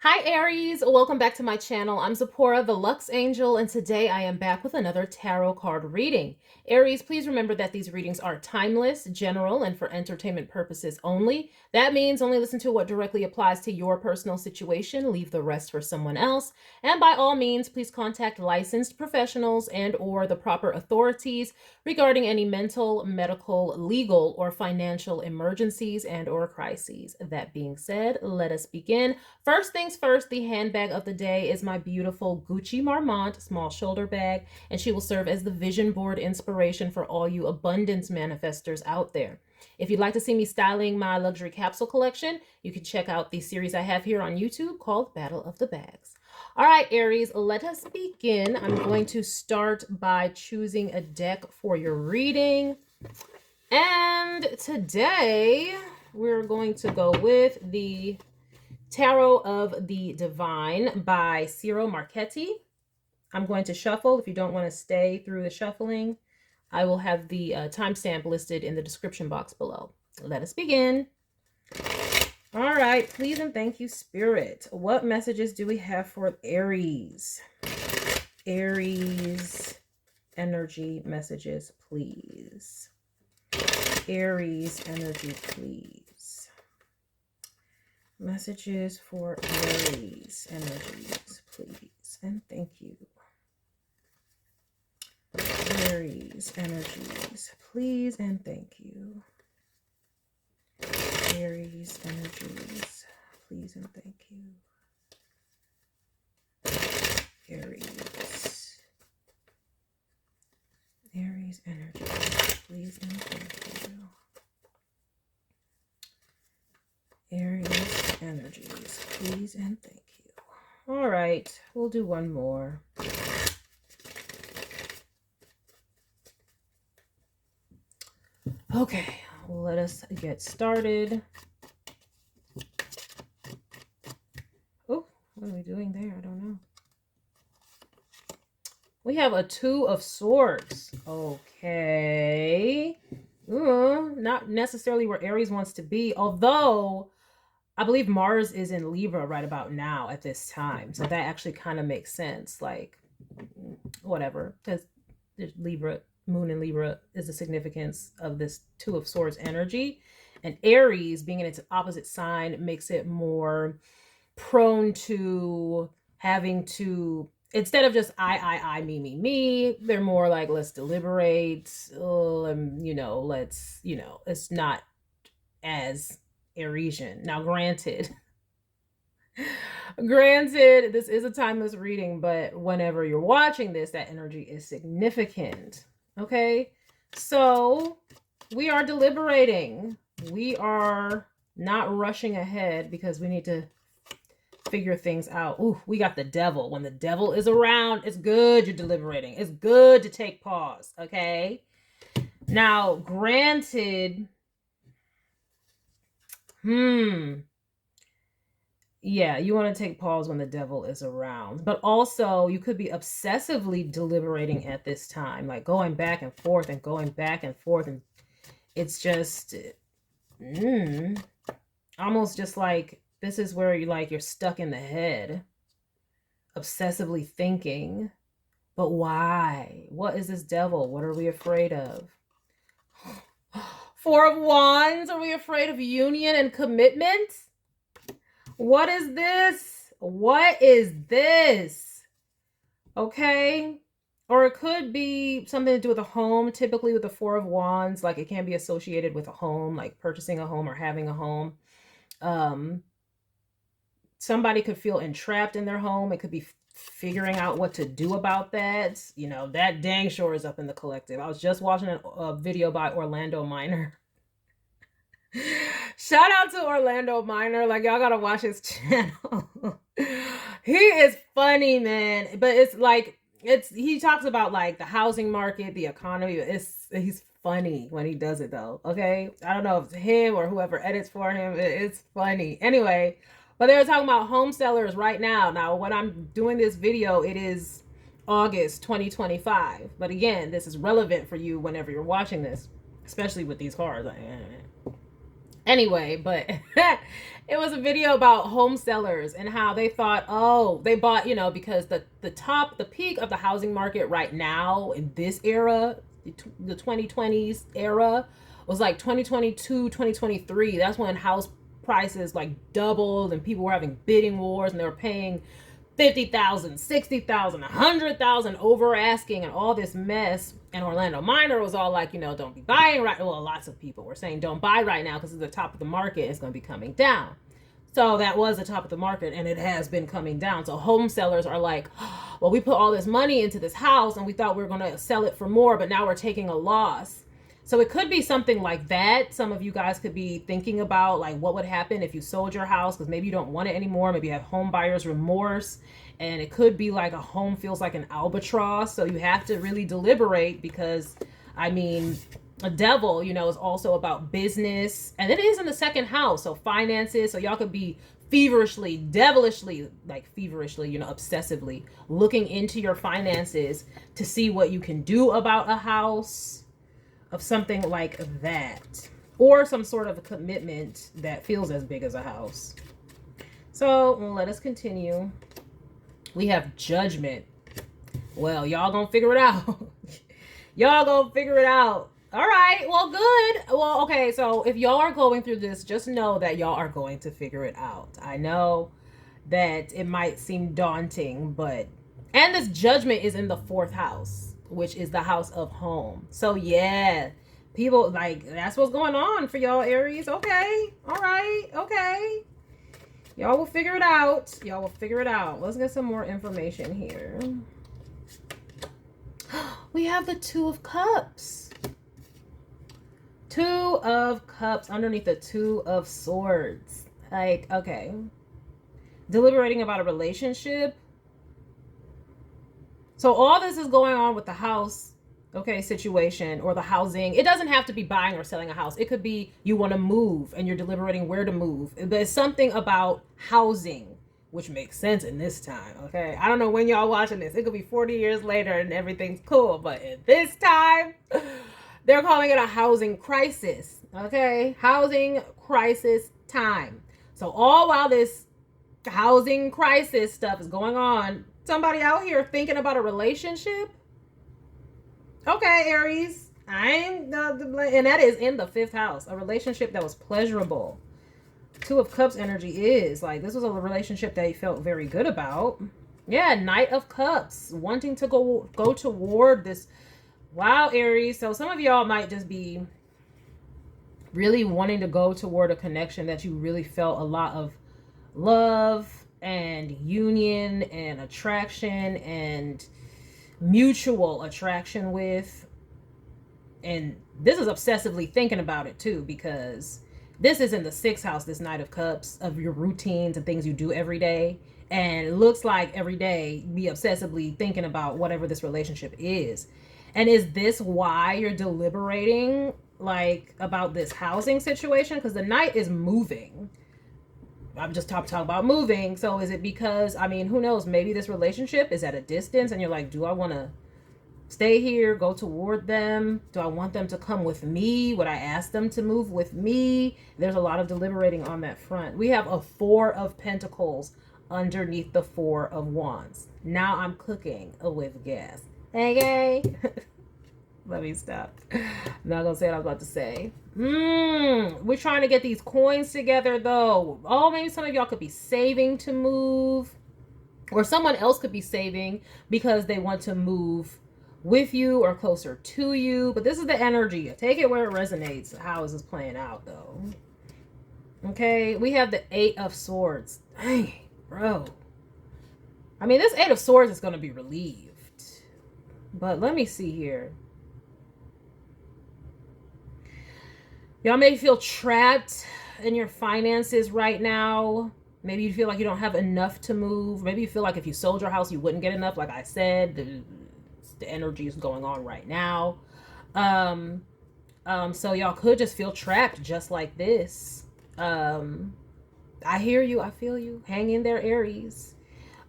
Hi Aries, welcome back to my channel. I'm Zipporah, the Lux Angel, and today I am back with another tarot card reading. Aries, please remember that these readings are timeless, general, and for entertainment purposes only. That means only listen to what directly applies to your personal situation, leave the rest for someone else. And by all means, please contact licensed professionals and or the proper authorities regarding any mental, medical, legal, or financial emergencies and or crises. That being said, let us begin. First things first, the handbag of the day is my beautiful Gucci Marmont small shoulder bag, and she will serve as the vision board inspiration for all you abundance manifestors out there. If you'd like to see me styling my luxury capsule collection, you can check out the series I have here on YouTube called Battle of the Bags. All right, Aries, let us begin. I'm going to start by choosing a deck for your reading. And today we're going to go with the Tarot of the Divine by Ciro Marchetti. I'm going to shuffle. If you don't want to stay through the shuffling, I will have the timestamp listed in the description box below. Let us begin. All right, please and thank you, Spirit. What messages do we have for Aries? Aries energy messages, please. Aries energy, please. Messages for Aries energies, please. And thank you. Aries energies, please and thank you. Aries energies, please and thank you. Aries energies, please and thank you. Aries energies, please and thank you. All right, we'll do one more. Okay, let us get started. Oh, what are we doing there? I don't know. We have a Two of Swords. Okay. Not necessarily where Aries wants to be, although I believe Mars is in Libra right about now at this time. So that actually kind of makes sense. Like, whatever. Because Libra, Moon in Libra is the significance of this Two of Swords energy. And Aries, being in its opposite sign, makes it more prone to having to, instead of just I, me, they're more like, let's deliberate, it's not as Aresian. Now, granted, this is a timeless reading, but whenever you're watching this, that energy is significant. Okay, so we are deliberating. We are not rushing ahead because we need to figure things out. Ooh, we got the devil. When the devil is around, it's good you're deliberating. It's good to take pause, okay? Now, granted, yeah, you want to take pause when the devil is around. But also, you could be obsessively deliberating at this time, like going back and forth and going back and forth. And it's just, almost just like, this is where you're stuck in the head, obsessively thinking. But why? What is this devil? What are we afraid of? Four of Wands. Are we afraid of union and commitment? What is this? What is this? Okay. Or it could be something to do with a home. Typically with the Four of Wands, like it can be associated with a home, like purchasing a home or having a home. Somebody could feel entrapped in their home. It could be figuring out what to do about that. You know, that dang sure is up in the collective. I was just watching a video by Orlando Minor. Shout out to Orlando Minor. Like, y'all gotta watch his channel. He is funny, man. But it's like, he talks about like the housing market, the economy. He's funny when he does it though. Okay, I don't know if it's him or whoever edits for him. It's funny anyway. But they're talking about home sellers right now. Now, when I'm doing this video, it is August 2025. But again, this is relevant for you whenever you're watching this, especially with these cards. Anyway, but it was a video about home sellers and how they thought, oh, they bought, because the peak of the housing market right now in this era, the 2020s era, was like 2022, 2023. That's when house prices like doubled and people were having bidding wars and they were paying 50,000, 60,000, 100,000 over asking and all this mess. And Orlando Minor was all like, don't be buying right. Well, lots of people were saying don't buy right now because it's the top of the market. It's going to be coming down. So that was the top of the market and it has been coming down. So home sellers are like, well, we put all this money into this house and we thought we were going to sell it for more, but now we're taking a loss. So it could be something like that. Some of you guys could be thinking about like what would happen if you sold your house because maybe you don't want it anymore. Maybe you have home buyer's remorse. And it could be like a home feels like an albatross. So you have to really deliberate because, a devil, is also about business. And it is in the second house. So finances. So y'all could be feverishly, devilishly, obsessively looking into your finances to see what you can do about a house of something like that. Or some sort of a commitment that feels as big as a house. So let us continue. We have judgment. Well, y'all gonna figure it out. Y'all gonna figure it out. All right. Well, good. Well, okay. So if y'all are going through this, just know that y'all are going to figure it out. I know that it might seem daunting, and this judgment is in the 4th house, which is the house of home. So yeah, people that's what's going on for y'all, Aries. Okay. All right. Okay. Y'all will figure it out. Y'all will figure it out. Let's get some more information here. We have the 2 of Cups. 2 of Cups underneath the 2 of Swords. Okay. Deliberating about a relationship. So all this is going on with the house, situation or the housing. It doesn't have to be buying or selling a house. It could be you want to move and you're deliberating where to move. There's something about housing, which makes sense in this time, okay? I don't know when y'all watching this. It could be 40 years later and everything's cool, but in this time, they're calling it a housing crisis, okay? Housing crisis time. So all while this housing crisis stuff is going on, somebody out here thinking about a relationship. Okay, Aries, and that is in the 5th house, a relationship that was pleasurable. 2 of Cups energy is like, this was a relationship that he felt very good about. Yeah, Knight of Cups, wanting to go toward this. Wow, Aries. So some of y'all might just be really wanting to go toward a connection that you really felt a lot of love and union and attraction and mutual attraction with. And this is obsessively thinking about it too, because this is in the 6th house, this Knight of Cups, of your routines and things you do every day. And it looks like every day be obsessively thinking about whatever this relationship is. And is this why you're deliberating about this housing situation? Because the Knight is moving. I'm just talking about moving. So is it because, who knows, maybe this relationship is at a distance and you're like, do I want to stay here, go toward them? Do I want them to come with me? Would I ask them to move with me? There's a lot of deliberating on that front. We have a 4 of Pentacles underneath the 4 of Wands. Now I'm cooking with gas. Okay. Let me stop. I'm not gonna say what I was about to say. We're trying to get these coins together though. Oh, maybe some of y'all could be saving to move, or someone else could be saving because they want to move with you or closer to you. But this is the energy. Take it where it resonates. How is this playing out though? Okay, we have the 8 of Swords. Dang, bro. This 8 of Swords is gonna be relieved. But let me see here. Y'all may feel trapped in your finances right now. Maybe you feel like you don't have enough to move. Maybe you feel like if you sold your house, you wouldn't get enough. Like I said, the energy is going on right now. So y'all could just feel trapped just like this. I hear you. I feel you. Hang in there, Aries.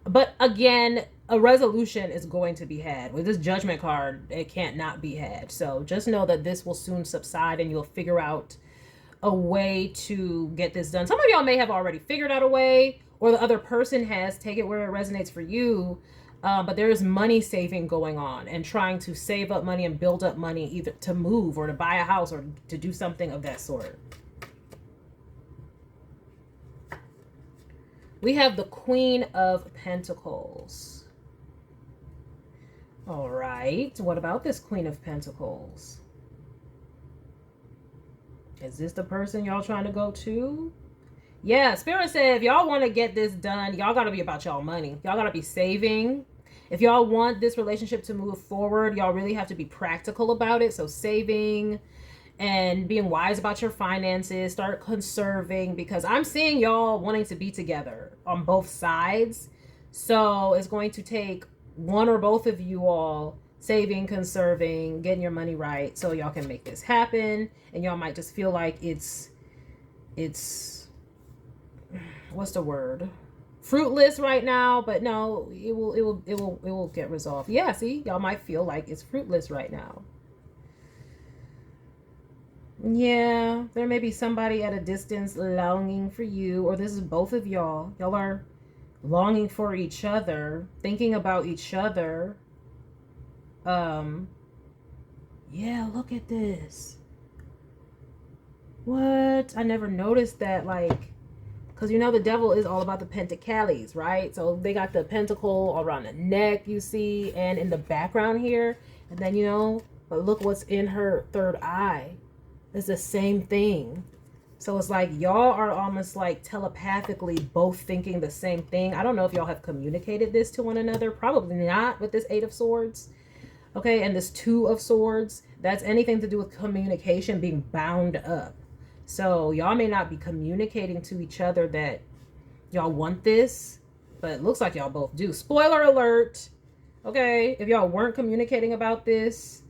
But again, a resolution is going to be had. With this Judgment card, it can't not be had. So just know that this will soon subside and you'll figure out a way to get this done. Some of y'all may have already figured out a way, or the other person has. Take it where it resonates for you. But there is money saving going on and trying to save up money and build up money either to move or to buy a house or to do something of that sort. We have the Queen of Pentacles. All right. What about this Queen of Pentacles? Is this the person y'all trying to go to? Yeah, Spirit said if y'all want to get this done, y'all got to be about y'all money. Y'all got to be saving. If y'all want this relationship to move forward, y'all really have to be practical about it. So saving and being wise about your finances, start conserving, because I'm seeing y'all wanting to be together on both sides. So it's going to take one or both of you all saving, conserving, getting your money right so y'all can make this happen. And y'all might just feel like it's what's the word, fruitless right now, but no, it will get resolved. Yeah, see, y'all might feel like it's fruitless right now. Yeah, there may be somebody at a distance longing for you, or this is both of y'all. Y'all are longing for each other, thinking about each other. Yeah, look at this. What? I never noticed that, like, because you know the devil is all about the pentacles, right? So they got the pentacle around the neck, you see, and in the background here. And then, you know, but look what's in her third eye. It's the same thing. So it's like y'all are almost like telepathically both thinking the same thing. I don't know if y'all have communicated this to one another. Probably not with this Eight of Swords. Okay, and this Two of Swords. That's anything to do with communication being bound up. So y'all may not be communicating to each other that y'all want this, but it looks like y'all both do. Spoiler alert. Okay, if y'all weren't communicating about this,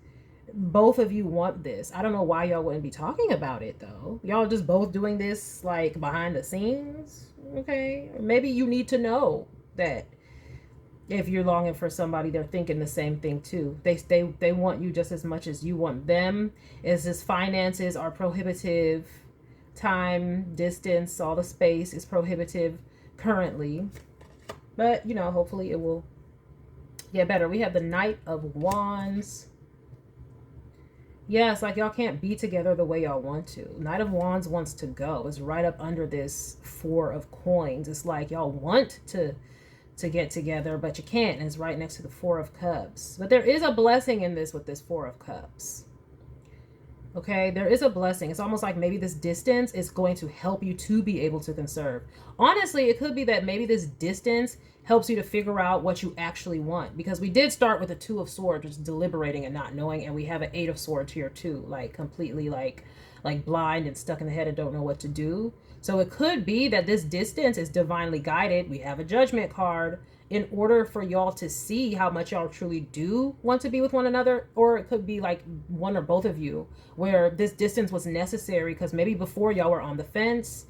both of you want this. I don't know why y'all wouldn't be talking about it though. Y'all just both doing this like behind the scenes. Okay, maybe you need to know that if you're longing for somebody, they're thinking the same thing too. They want you just as much as you want them. Is this finances are prohibitive, time, distance, all the space is prohibitive currently, but you know, hopefully it will get better. We have the Knight of Wands. Yeah, it's like y'all can't be together the way y'all want to. Knight of Wands wants to go. It's right up under this Four of Coins. It's like y'all want to get together, but you can't. And it's right next to the Four of Cups. But there is a blessing in this with this Four of Cups. Okay, there is a blessing. It's almost like maybe this distance is going to help you to be able to conserve. Honestly, it could be that maybe this distance helps you to figure out what you actually want, because we did start with a Two of Swords, which is deliberating and not knowing, and we have an Eight of Swords here too, like completely like blind and stuck in the head and don't know what to do. So it could be that this distance is divinely guided. We have a Judgment card in order for y'all to see how much y'all truly do want to be with one another. Or it could be like one or both of you where this distance was necessary because maybe before y'all were on the fence.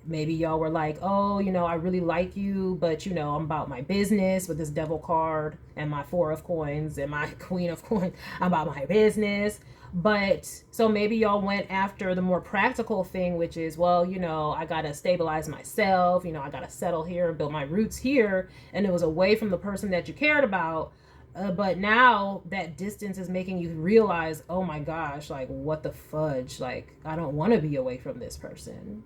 Maybe y'all were like, oh, you know, I really like you, but, you know, I'm about my business with this Devil card and my Four of Coins and my Queen of Coins. I'm about my business. But so maybe y'all went after the more practical thing, which is, well, you know, I got to stabilize myself. You know, I got to settle here and build my roots here. And it was away from the person that you cared about. But now that distance is making you realize, oh my gosh, like what the fudge? Like, I don't want to be away from this person.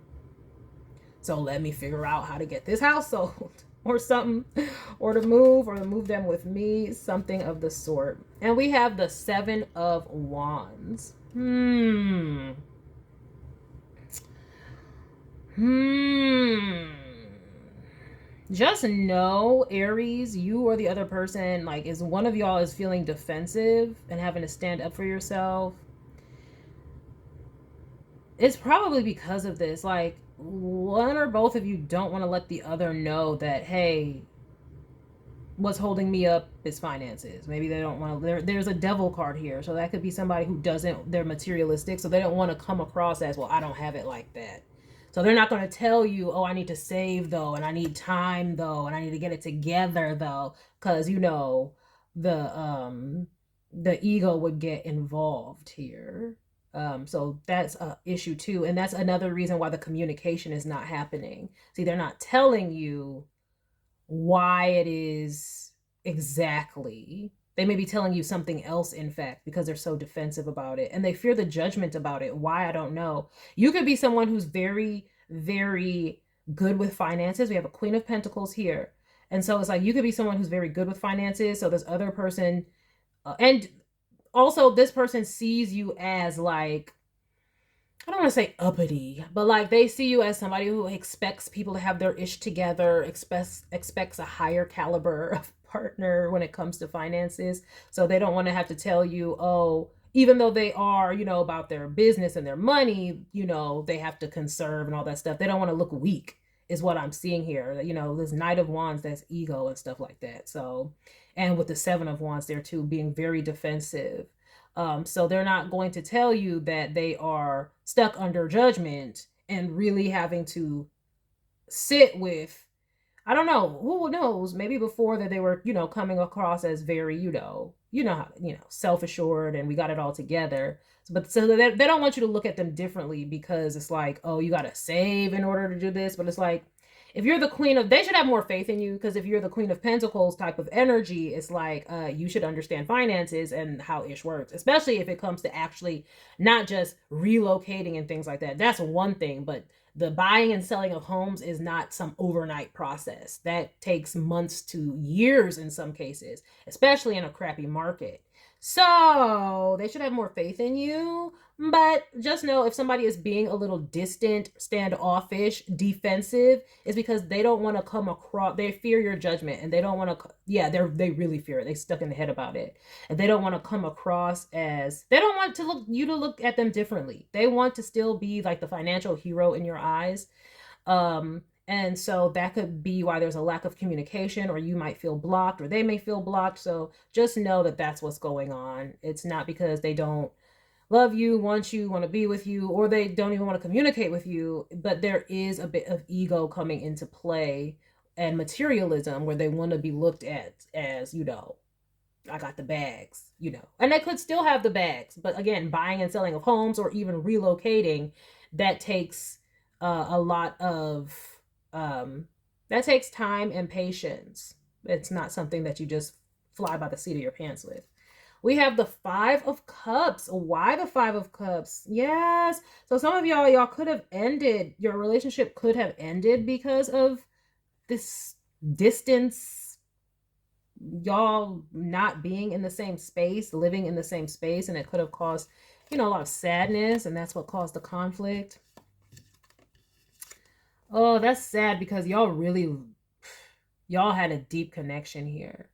So let me figure out how to get this house sold or something, or to move them with me, something of the sort. And we have the Seven of Wands. Just know, Aries, you or the other person, like, is one of y'all is feeling defensive and having to stand up for yourself. It's probably because of this. Like, one or both of you don't want to let the other know that, hey, what's holding me up is finances. Maybe they don't want to. There's a Devil card here, so that could be somebody who doesn't. They're materialistic, so they don't want to come across as, well, I don't have it like that. So they're not going to tell you, oh, I need to save though, and I need time though, and I need to get it together though, because you know the ego would get involved here. So that's a issue too. And that's another reason why the communication is not happening. See, they're not telling you why it is exactly. They may be telling you something else, in fact, because they're so defensive about it. And they fear the judgment about it. Why? I don't know. You could be someone who's very, very good with finances. We have a Queen of Pentacles here. And so it's like you could be someone who's very good with finances. So this other person, and also this person sees you as like, I don't want to say uppity, but like they see you as somebody who expects people to have their ish together, expects a higher caliber of partner when it comes to finances. So they don't want to have to tell you, oh, even though they are, you know, about their business and their money, you know, they have to conserve and all that stuff. They don't want to look weak, is what I'm seeing here. You know, this Knight of Wands, that's ego and stuff like that. So, and with the Seven of Wands there too, being very defensive. So they're not going to tell you that they are stuck under judgment and really having to sit with, I don't know, who knows, maybe before that they were, you know, coming across as very, how, self-assured and we got it all together. But so they don't want you to look at them differently because it's like, oh, you got to save in order to do this. But it's like, if you're the queen of, they should have more faith in you, because if you're the Queen of Pentacles type of energy, it's like you should understand finances and how ish works, especially if it comes to actually not just relocating and things like that. That's one thing, but the buying and selling of homes is not some overnight process. That takes months to years in some cases, especially in a crappy market. So they should have more faith in you. But just know, if somebody is being a little distant, standoffish, defensive, it's because they don't want to come across, they fear your judgment, and they don't want to, they really fear it. They stuck in the head about it. And they don't want to come across as, they don't want to look at them differently. They want to still be like the financial hero in your eyes. And so that could be why there's a lack of communication, or you might feel blocked, or they may feel blocked. So just know that that's what's going on. It's not because they don't love you, want to be with you, or they don't even want to communicate with you, but there is a bit of ego coming into play and materialism, where they want to be looked at as, I got the bags, and they could still have the bags, but again, buying and selling of homes or even relocating, that takes a lot of, that takes time and patience. It's not something that you just fly by the seat of your pants with. We have the Five of Cups. Why the Five of Cups? Yes. So some of y'all could have ended, your relationship could have ended because of this distance, y'all not being in the same space, living in the same space, and it could have caused, a lot of sadness, and that's what caused the conflict. Oh, that's sad, because y'all had a deep connection here.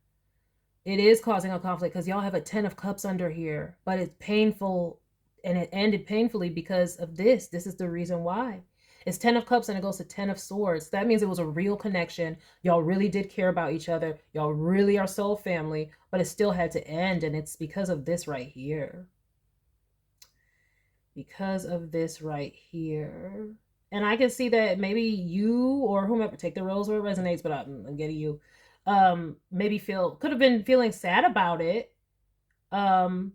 It is causing a conflict because y'all have a 10 of Cups under here, but it's painful, and it ended painfully because of this. This is the reason why. It's 10 of Cups and it goes to 10 of Swords. That means it was a real connection. Y'all really did care about each other. Y'all really are soul family, but it still had to end, and it's because of this right here. Because of this right here. And I can see that maybe you or whomever, take the roles where it resonates, but I'm getting you. Maybe could have been feeling sad about it, or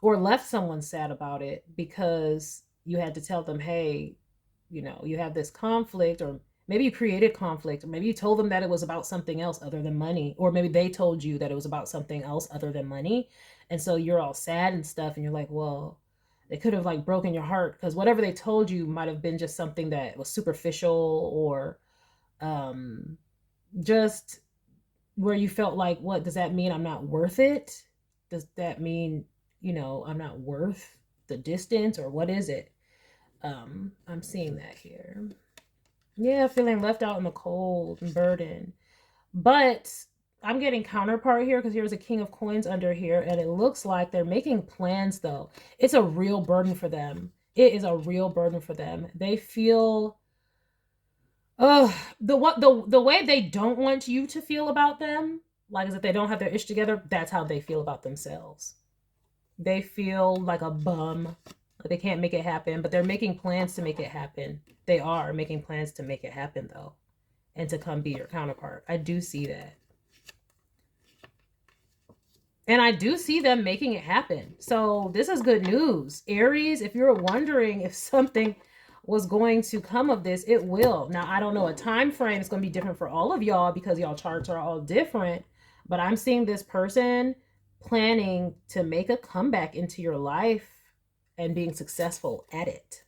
left someone sad about it because you had to tell them, hey, you have this conflict, or maybe you created conflict, or maybe you told them that it was about something else other than money, or maybe they told you that it was about something else other than money. And so you're all sad and stuff, and you're like, well, they could have like broken your heart, because whatever they told you might have been just something that was superficial, or just where you felt like, what does that mean? I'm not worth it? Does that mean, I'm not worth the distance, or what is it? I'm seeing that here. Yeah, feeling left out in the cold and burdened. But I'm getting counterpart here, because here's a King of Coins under here, and it looks like they're making plans, though. It's a real burden for them. It is a real burden for them. They feel, the way they don't want you to feel about them, like as if they don't have their ish together, that's how they feel about themselves. They feel like a bum, like they can't make it happen, but they're making plans to make it happen. They are making plans to make it happen, though, and to come be your counterpart. I do see that. And I do see them making it happen. So this is good news. Aries, if you're wondering if something was going to come of this, it will. Now, I don't know, a time frame is going to be different for all of y'all because y'all charts are all different. But I'm seeing this person planning to make a comeback into your life and being successful at it.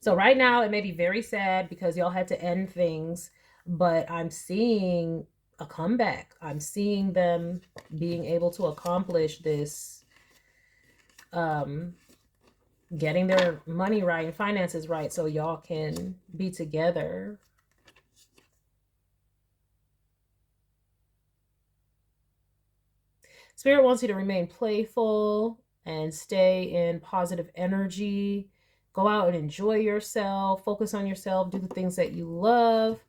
So right now it may be very sad because y'all had to end things, but I'm seeing a comeback. I'm seeing them being able to accomplish this, getting their money right and finances right so y'all can be together. Spirit wants you to remain playful and stay in positive energy. Go out and enjoy yourself. Focus on yourself. Do the things that you love.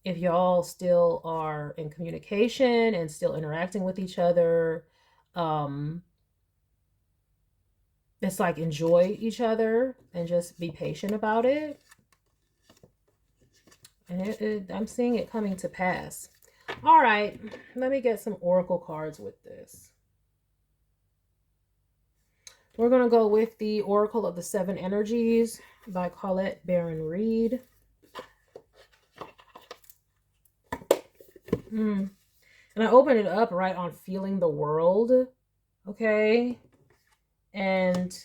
If y'all still are in communication and still interacting with each other, it's like enjoy each other and just be patient about it. And I'm seeing it coming to pass. All right, let me get some oracle cards with this. We're going to go with the Oracle of the Seven Energies by Colette Baron Reed. And I opened it up right on feeling the world. Okay. And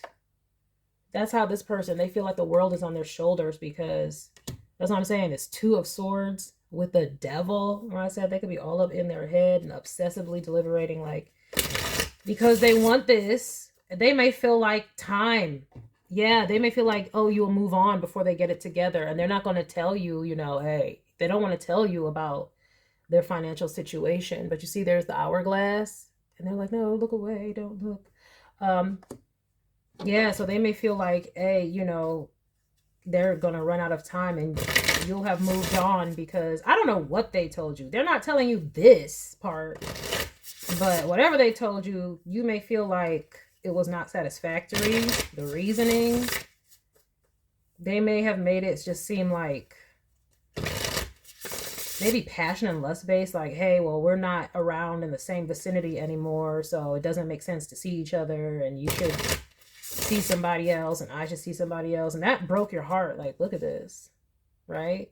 that's how this person, they feel like the world is on their shoulders because that's what I'm saying. It's Two of Swords with the Devil. When I said they could be all up in their head and obsessively deliberating, like, because they want this. They may feel like time. Yeah, they may feel like, oh, you'll move on before they get it together. And they're not going to tell you, you know, hey, they don't want to tell you about their financial situation. But you see, there's the hourglass. And they're like, no, look away. Don't look. Yeah, so they may feel like, hey, you know, they're going to run out of time and you'll have moved on because I don't know what they told you. They're not telling you this part. But whatever they told you, you may feel like it was not satisfactory. The reasoning, they may have made it just seem like maybe passion and lust based. Like, hey, well, we're not around in the same vicinity anymore, so it doesn't make sense to see each other, and you should see somebody else, and I should see somebody else. And that broke your heart. Like, look at this, right?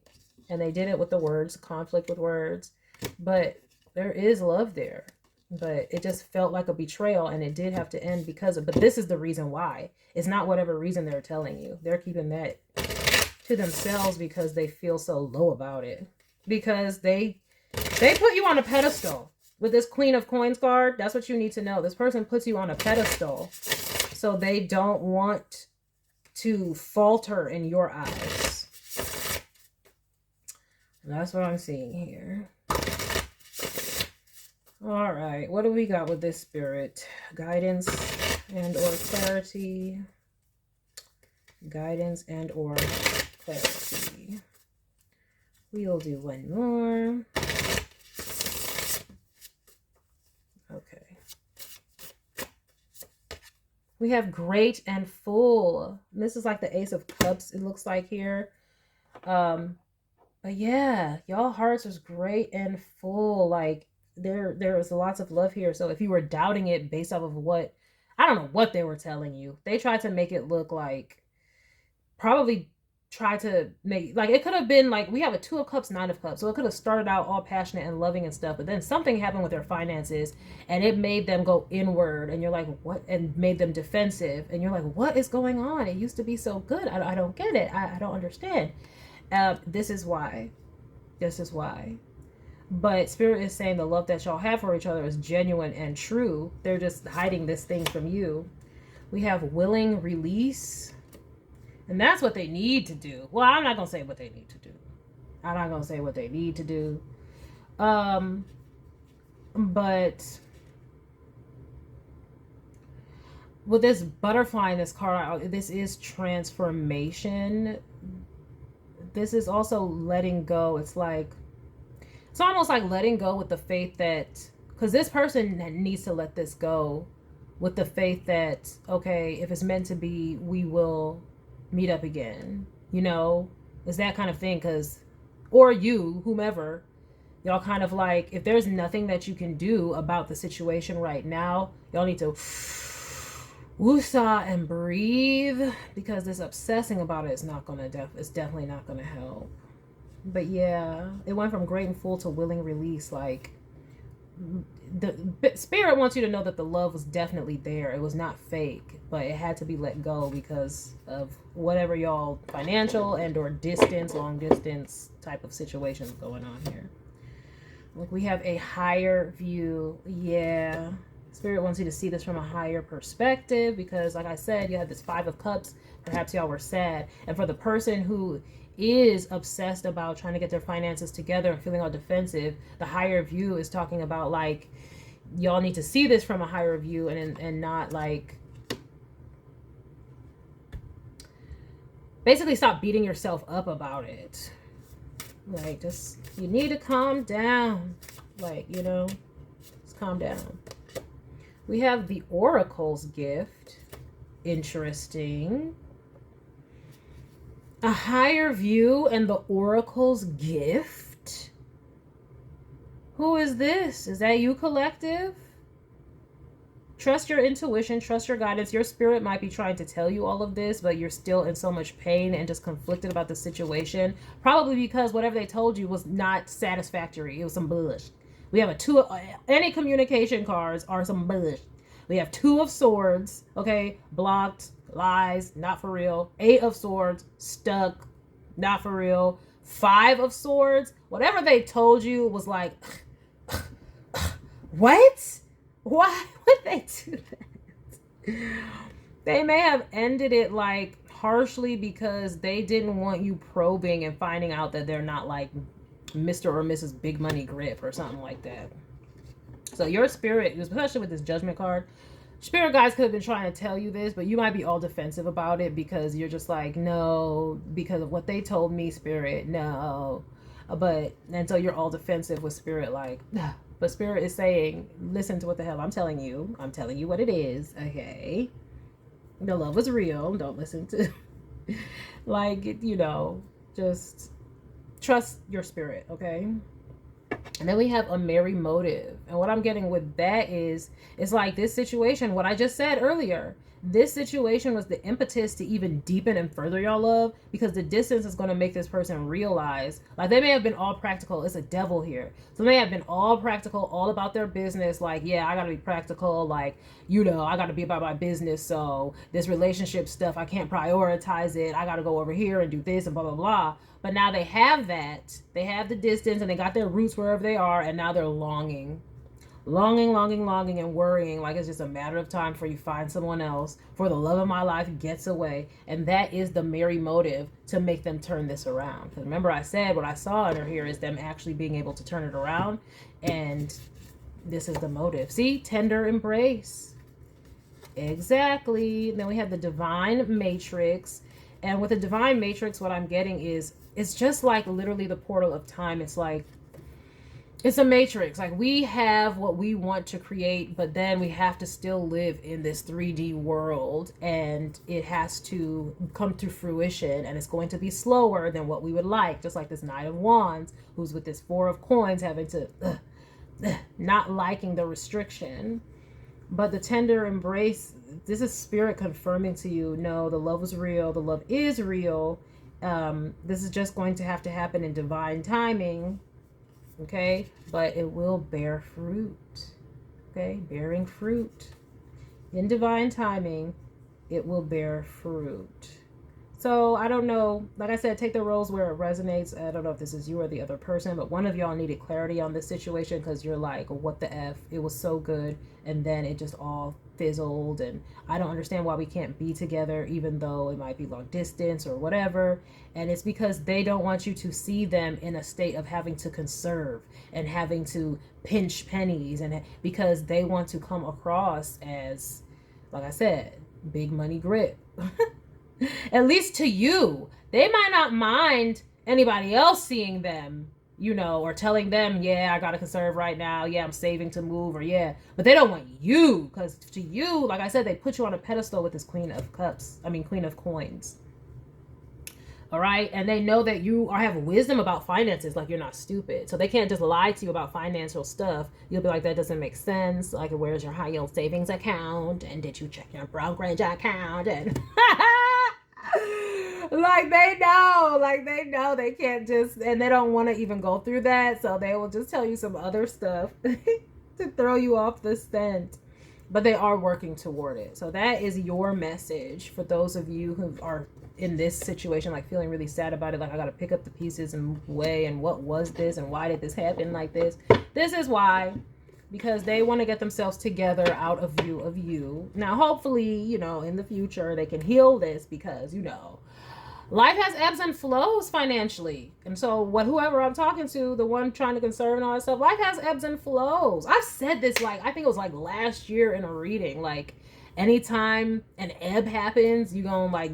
And they did it with the words, conflict with words. But there is love there. But it just felt like a betrayal, and it did have to end because of, but this is the reason why. It's not whatever reason they're telling you. They're keeping that to themselves because they feel so low about it. Because they put you on a pedestal. With this Queen of Coins card, that's what you need to know. This person puts you on a pedestal. So they don't want to falter in your eyes. And that's what I'm seeing here. All right, what do we got with this spirit? Guidance and or clarity. Guidance and or clarity. We'll do one more. Okay. We have great and full. This is like the Ace of Cups, it looks like here. But yeah, y'all hearts is great and full. Like, there was lots of love here. So if you were doubting it based off of what, I don't know what they were telling you. They tried to make it look like, probably tried to make, like, it could have been like, we have a Two of Cups, Nine of Cups. So it could have started out all passionate and loving and stuff, but then something happened with their finances and it made them go inward, and you're like, what? And made them defensive, and you're like, what is going on? It used to be so good. I don't get it. I don't understand. This is why. This is why. But Spirit is saying the love that y'all have for each other is genuine and true. They're just hiding this thing from you. We have willing release. And that's what they need to do. Well, I'm not going to say what they need to do. I'm not going to say what they need to do. But with this butterfly in this card, this is transformation. This is also letting go. It's like, it's almost like letting go with the faith that, because this person needs to let this go with the faith that, okay, if it's meant to be, we will meet up again. You know, it's that kind of thing. Because, or you, whomever, Y'all kind of like, if there's nothing that you can do about the situation right now, y'all need to woosah and breathe, because this obsessing about it is not gonna it's definitely not gonna help. But yeah, it went from great and full to willing release. Like, the spirit wants you to know that the love was definitely there. It was not fake, but it had to be let go because of whatever y'all financial and or distance, long distance type of situations going on here. Like, we have a higher view. Yeah, spirit wants you to see this from a higher perspective, because like I said, you had this 5 of Cups. Perhaps y'all were sad, and for the person who is obsessed about trying to get their finances together and feeling all defensive, the higher view is talking about like, y'all need to see this from a higher view, and not like, basically stop beating yourself up about it. Like, just, you need to calm down. Like, you know, just calm down. We have the Oracle's gift. Interesting. A higher view and the Oracle's gift. Who is this? Is that you, collective? Trust your intuition, trust your guidance. Your spirit might be trying to tell you all of this, but you're still in so much pain and just conflicted about the situation. Probably because whatever they told you was not satisfactory. It was some bullshit. We have a 2, any communication cards are some bullshit. We have 2 of Swords, okay? Blocked, lies, not for real. 8 of Swords, stuck, not for real. 5 of Swords, whatever they told you was like, what? Why would they do that? They may have ended it like harshly because they didn't want you probing and finding out that they're not like Mr. or Mrs. Big Money Grip or something like that. So your spirit, especially with this Judgment card, spirit guides could have been trying to tell you this, but you might be all defensive about it because you're just like, no, because of what they told me, spirit, no. And so you're all defensive with spirit, like, but spirit is saying, listen to what the hell I'm telling you. I'm telling you what it is, okay? The love was real. Don't listen to, like, you know, just trust your spirit, okay? And then we have a merry motive. And what I'm getting with that is, it's like this situation, what I just said earlier, this situation was the impetus to even deepen and further your love, because the distance is going to make this person realize, like, they may have been all practical. It's a devil here. So they may have been all practical, all about their business. Like, yeah, I got to be practical. Like, you know, I got to be about my business. So this relationship stuff, I can't prioritize it. I got to go over here and do this and blah, blah, blah. But now they have that. They have the distance and they got their roots wherever they are. And now they're longing, and worrying like it's just a matter of time before you find someone else, for the love of my life gets away. And that is the merry motive to make them turn this around. Because remember, I said what I saw in her here is them actually being able to turn it around. And this is the motive. See? Tender embrace. Exactly. Then we have the divine matrix. And with the divine matrix, what I'm getting is, it's just like literally the portal of time. It's like, it's a matrix. Like, we have what we want to create, but then we have to still live in this 3D world, and it has to come to fruition, and it's going to be slower than what we would like. Just like this Knight of Wands, who's with this 4 of Coins, having to not liking the restriction. But the tender embrace, this is spirit confirming to you, no, the love is real. The love is real. This is just going to have to happen in divine timing. Okay, but it will bear fruit. Okay, bearing fruit. In divine timing, it will bear fruit. So I don't know, like I said, take the roles where it resonates. I don't know if this is you or the other person, but one of y'all needed clarity on this situation, because you're like, what the F? It was so good, and then it just all fizzled, and I don't understand why we can't be together, even though it might be long distance or whatever. And it's because they don't want you to see them in a state of having to conserve and having to pinch pennies, and because they want to come across as, like I said, big money grip. At least to you. They might not mind anybody else seeing them, you know, or telling them, yeah, I gotta conserve right now, yeah, I'm saving to move, or yeah, but they don't want you, because to you, like I said, they put you on a pedestal with this Queen of Cups, Queen of Coins. All right. And they know that you have wisdom about finances, like you're not stupid. So they can't just lie to you about financial stuff. You'll be like, that doesn't make sense. Like, where's your high yield savings account? And did you check your brokerage account? And like they know they can't just, and they don't want to even go through that. So they will just tell you some other stuff to throw you off the scent. But they are working toward it. So that is your message for those of you who are in this situation, like feeling really sad about it. Like, I got to pick up the pieces and move away. And what was this? And why did this happen like this? This is why. Because they want to get themselves together out of view of you. Now, hopefully, you know, in the future, they can heal this because, you know, life has ebbs and flows financially. And so whoever I'm talking to, the one trying to conserve and all that stuff, life has ebbs and flows. I've said this, like, I think it was like last year in a reading, like, anytime an ebb happens, you gonna like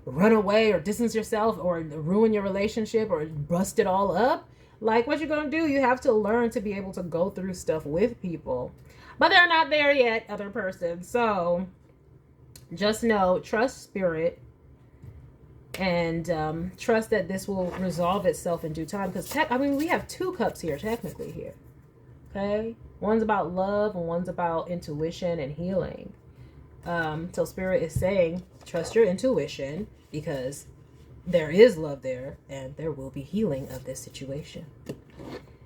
run away or distance yourself or ruin your relationship or bust it all up. Like, what you're gonna do, you have to learn to be able to go through stuff with people. But they're not there yet, other person. So just know, trust spirit. And trust that this will resolve itself in due time. Because, I mean, we have 2 cups here, technically, here. Okay? One's about love and one's about intuition and healing. So Spirit is saying, trust your intuition because there is love there and there will be healing of this situation.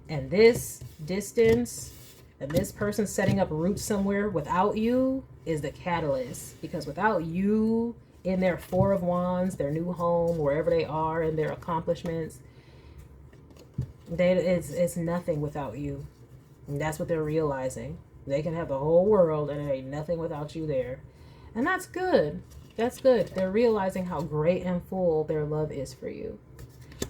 And this distance and this person setting up roots somewhere without you is the catalyst. Because without you in their 4 of Wands, their new home, wherever they are, and their accomplishments, it's nothing without you. And that's what they're realizing. They can have the whole world and there ain't nothing without you there. And that's good. That's good. They're realizing how great and full their love is for you.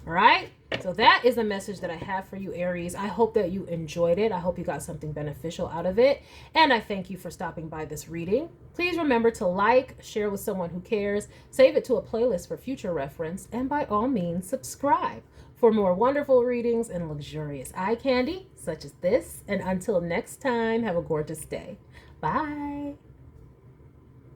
All right? So that is a message that I have for you, Aries. I hope that you enjoyed it. I hope you got something beneficial out of it. And I thank you for stopping by this reading. Please remember to like, share with someone who cares, save it to a playlist for future reference, and by all means, subscribe for more wonderful readings and luxurious eye candy such as this. And until next time, have a gorgeous day. Bye.